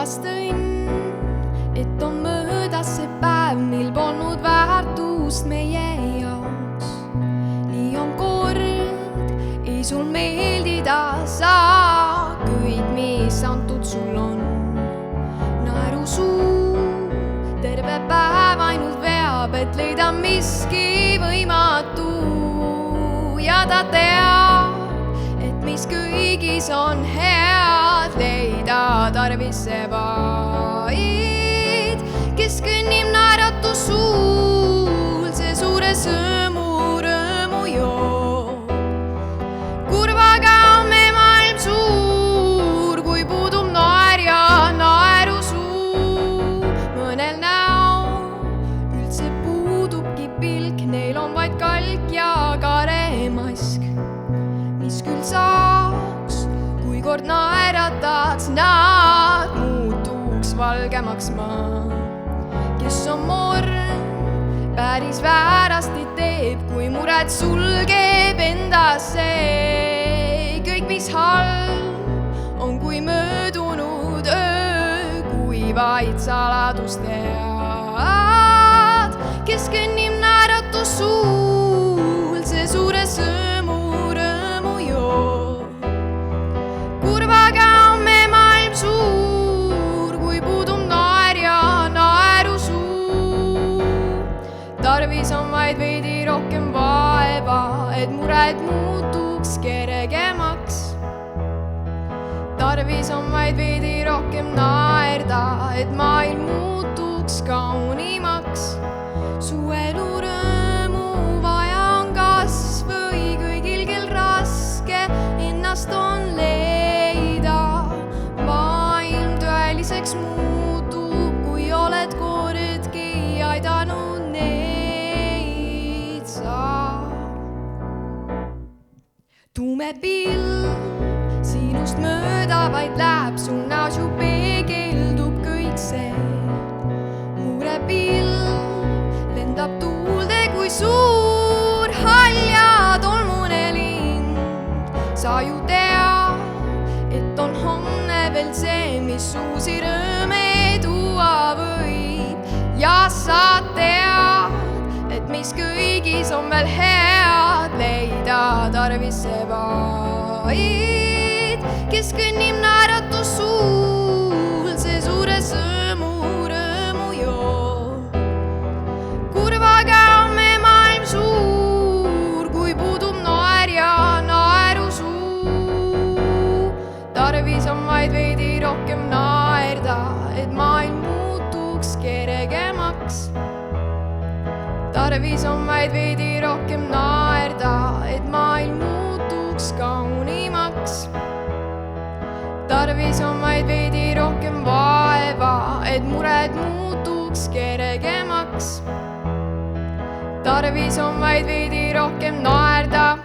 avastan, et on möödas see päev, mil polnud väärtust meie jaoks. Nii on kord, ei sul meeldida saa, kõik, mis antud sul on. Naeru suu terve päev ainult veab, et leida miski võimatu. Ja ta teab, et mis kõigis on head, leida tarvis see vaid, kes kõnnib naeratu suul, see suure sõõmu rõõmu joob. Kurvaga on me maailm suur, kui puudub naer ja naeru suu. Mõnel näol üldse puudubki pilk, neil on vaid kalk ja karemask, mis küll saaks, kui kord naerataks, nad muutuks valgemaks maa. Kes on morn, päris väärasti teeb, kui mured sulgeb endasse. Kõik, mis halb on, kui möödunud öö, kui vaid saladust tead. Kes kõnnib naeratu suul, see suure sõõmu rõõmu joob. Kurvaga on me maailm suur, kui puudub naer ja naeru suu. Tarvis on vaid veidi rohkem vaeva, et mured muutuks kergemaks. Tarvis on vaid veidi rohkem naerda, et maailm muutuks kaunimaks. Suelu rõõmu vaja on kas või kõigil, kel raske ennast on leida. Maailm tõeliseks muutub, kui oled kordki aidanud neid sa. Tume pilv sinust mööda vaid läheb, sul näos ju peegeldub kõik see. Murepilv lendab tuulde kui suur hall ja tolmune lind. Sa ju tead, et on homne veel see, mis uusi rõõme tuua võib. Ja sa tead, et mis kõigis on veel head, leida tarvis see vaid, kes kõnnib naeratu suul, see suure sõõmu rõõmu joob. Kurvaga on me maailm suur, kui puudub naer ja naeru suu. Tarvis on vaid veidi rohkem naerda, et maailm muutuks kergemaks. Tarvis on vaid veidi rohkem naerda, et maailm muutuks kaunimaks. Tarvis on vaid veidi rohkem vaeva, et mured muutuks kergemaks. Tarvis on vaid veidi rohkem naerda.